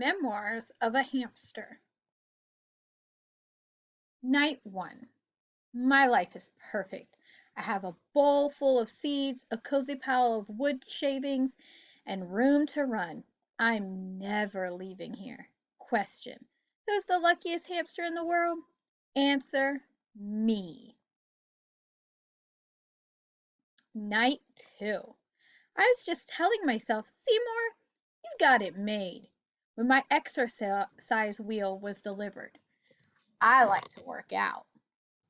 Memoirs of a Hamster. Night 1. My life is perfect. I have a bowl full of seeds, a cozy pile of wood shavings, and room to run. I'm never leaving here. Question: who's the luckiest hamster in the world? Answer: me. Night 2. I was just telling myself, Seymour, you've got it made, when my exercise wheel was delivered. I like to work out.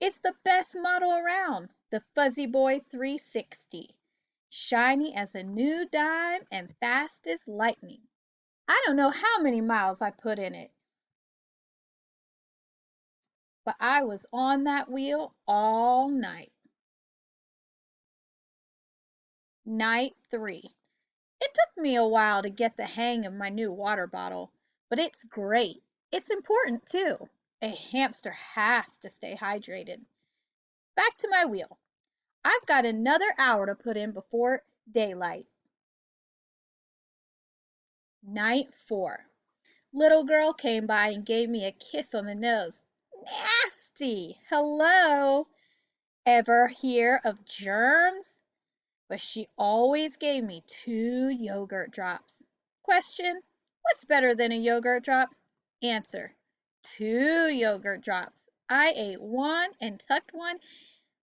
It's the best model around, the Fuzzy Boy 360. Shiny as a new dime and fast as lightning. I don't know how many miles I put in it, but I was on that wheel all night. Night 3. It took me a while to get the hang of my new water bottle, but it's great. It's important too. A hamster has to stay hydrated. Back to my wheel. I've got another hour to put in before daylight. Night 4. Little girl came by and gave me a kiss on the nose. Nasty! Hello! Ever hear of germs? But she always gave me 2 yogurt drops. Question: what's better than a yogurt drop? Answer: 2 yogurt drops. I ate one and tucked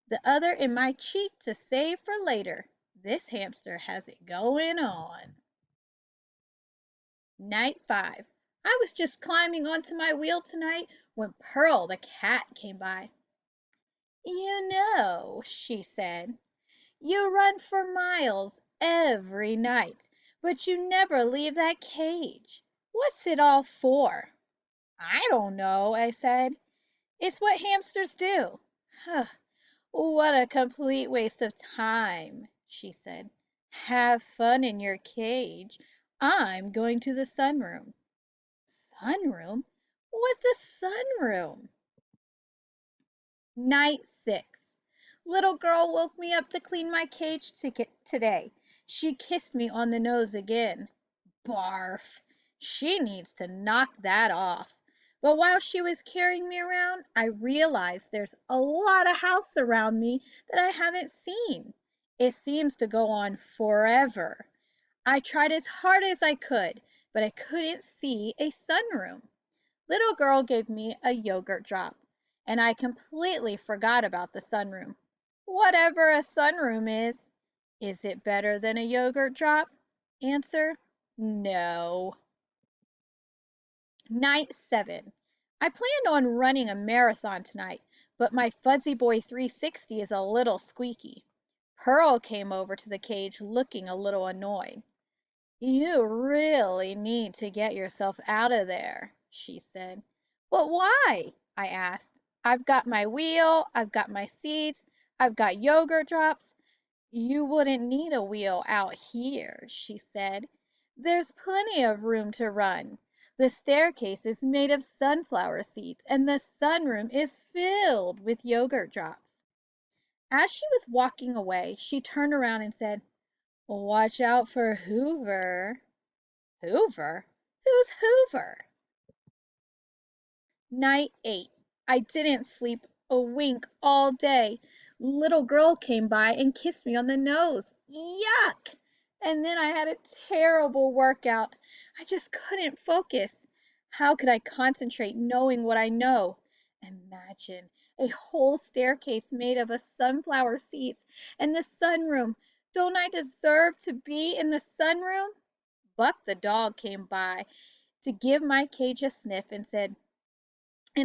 the other in my cheek to save for later. This hamster has it going on. Night 5. I was just climbing onto my wheel tonight when Pearl the cat came by. You know, she said, you run for miles every night, but you never leave that cage. What's it all for? I don't know, I said. It's what hamsters do. What a complete waste of time, she said. Have fun in your cage. I'm going to the sunroom. Sunroom? What's a sunroom? Night 6. Little girl woke me up to clean my cage ticket today. She kissed me on the nose again. Barf! She needs to knock that off. But while she was carrying me around, I realized there's a lot of house around me that I haven't seen. It seems to go on forever. I tried as hard as I could, but I couldn't see a sunroom. Little girl gave me a yogurt drop, and I completely forgot about the sunroom. Whatever a sunroom is it better than a yogurt drop? Answer: no. Night 7. I planned on running a marathon tonight, but my Fuzzy Boy 360 is a little squeaky. Pearl came over to the cage looking a little annoyed. You really need to get yourself out of there, she said. But why? I asked. I've got my wheel, I've got my seats, I've got yogurt drops. You wouldn't need a wheel out here, she said. There's plenty of room to run. The staircase is made of sunflower seeds, and the sunroom is filled with yogurt drops. As she was walking away, she turned around and said, watch out for Hoover. Hoover? Who's Hoover? Night 8. I didn't sleep a wink all day. Little girl came by and kissed me on the nose. Yuck! And then I had a terrible workout. I just couldn't focus. How could I concentrate knowing what I know? Imagine a whole staircase made of a sunflower seeds and the sunroom. Don't I deserve to be in the sunroom? Buck the dog came by to give my cage a sniff and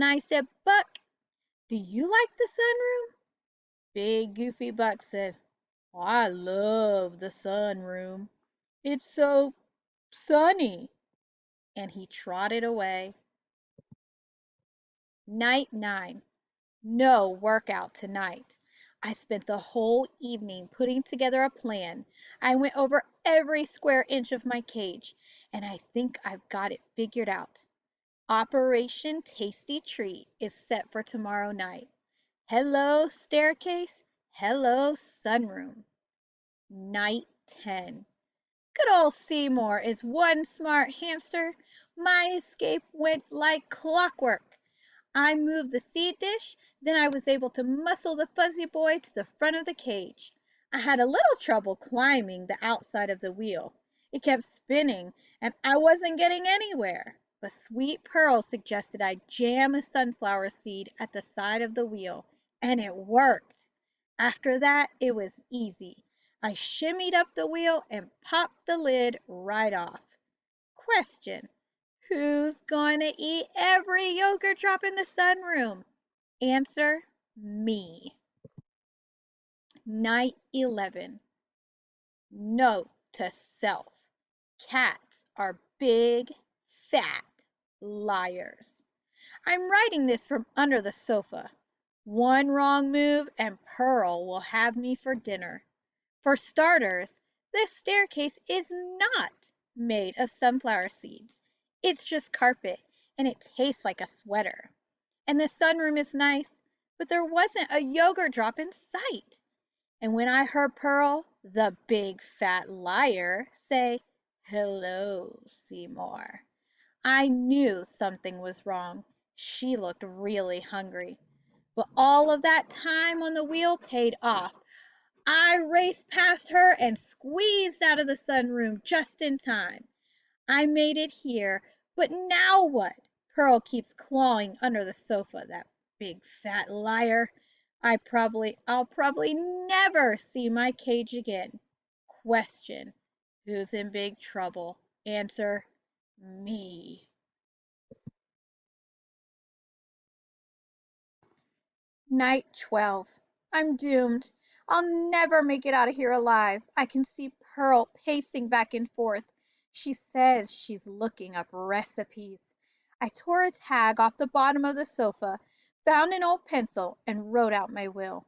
I said, Buck, do you like the sunroom? Big goofy Buck said, I love the sunroom. It's so sunny. And he trotted away. Night 9. No workout tonight. I spent the whole evening putting together a plan. I went over every square inch of my cage, and I think I've got it figured out. Operation Tasty Treat is set for tomorrow night. Hello, staircase. Hello, sunroom. Night 10. Good old Seymour is one smart hamster. My escape went like clockwork. I moved the seed dish, then I was able to muscle the fuzzy boy to the front of the cage. I had a little trouble climbing the outside of the wheel. It kept spinning, and I wasn't getting anywhere. But Sweet Pearl suggested I jam a sunflower seed at the side of the wheel, and it worked. After that, it was easy. I shimmied up the wheel and popped the lid right off. Question: who's going to eat every yogurt drop in the sunroom? Answer: me. Night 11. Note to self: cats are big, fat liars. I'm writing this from under the sofa. One wrong move and Pearl will have me for dinner. For starters, this staircase is not made of sunflower seeds. It's just carpet, and it tastes like a sweater. And the sunroom is nice, but there wasn't a yogurt drop in sight. And when I heard Pearl, the big fat liar, say, "Hello, Seymour," I knew something was wrong. She looked really hungry. But all of that time on the wheel paid off. I raced past her and squeezed out of the sunroom just in time. I made it here, but now what? Pearl keeps clawing under the sofa, that big fat liar. I'll probably never see my cage again. Question: who's in big trouble? Answer: me. Night 12. I'm doomed. I'll never make it out of here alive. I can see Pearl pacing back and forth. She says she's looking up recipes. I tore a tag off the bottom of the sofa, found an old pencil, and wrote out my will.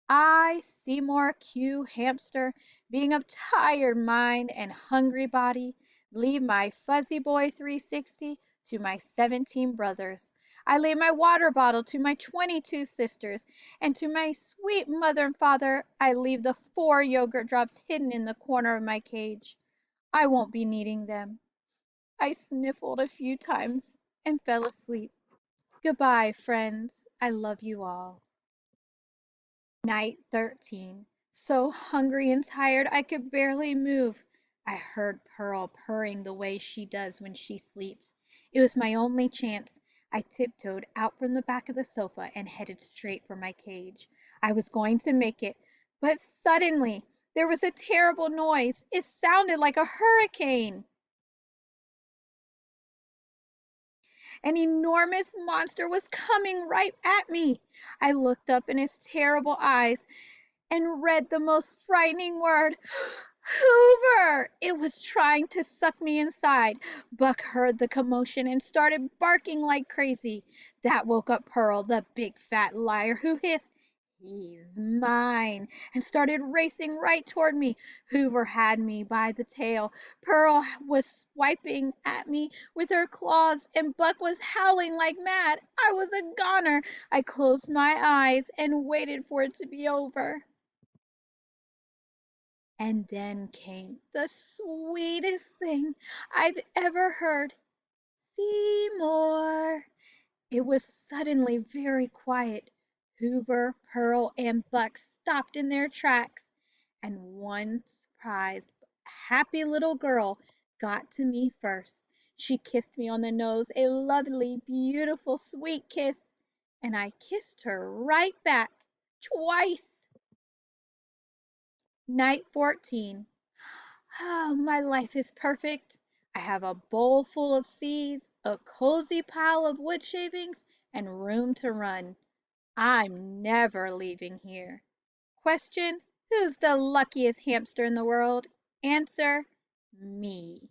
I, Seymour Q. Hamster, being of tired mind and hungry body, leave my fuzzy boy 360 to my 17 brothers. I leave my water bottle to my 22 sisters, and to my sweet mother and father I leave the 4 yogurt drops hidden in the corner of my cage. I won't be needing them. I sniffled a few times and fell asleep. Goodbye, friends. I love you all. Night 13. So hungry and tired I could barely move. I heard Pearl purring the way she does when she sleeps. It was my only chance. I tiptoed out from the back of the sofa and headed straight for my cage. I was going to make it, but suddenly there was a terrible noise. It sounded like a hurricane. An enormous monster was coming right at me. I looked up in his terrible eyes and read the most frightening word: Hoover! It was trying to suck me inside. Buck heard the commotion and started barking like crazy. That woke up Pearl, the big fat liar, who hissed, "He's mine," and started racing right toward me. Hoover had me by the tail. Pearl was swiping at me with her claws, and Buck was howling like mad. I was a goner. I closed my eyes and waited for it to be over. And then came the sweetest thing I've ever heard. "Seymour." It was suddenly very quiet. Hoover, Pearl, and Buck stopped in their tracks, and one surprised, happy little girl got to me first. She kissed me on the nose, a lovely, beautiful, sweet kiss, and I kissed her right back, twice. Night 14. Oh, my life is perfect. I have a bowl full of seeds, a cozy pile of wood shavings, and room to run. I'm never leaving here. Question: who's the luckiest hamster in the world? Answer: me.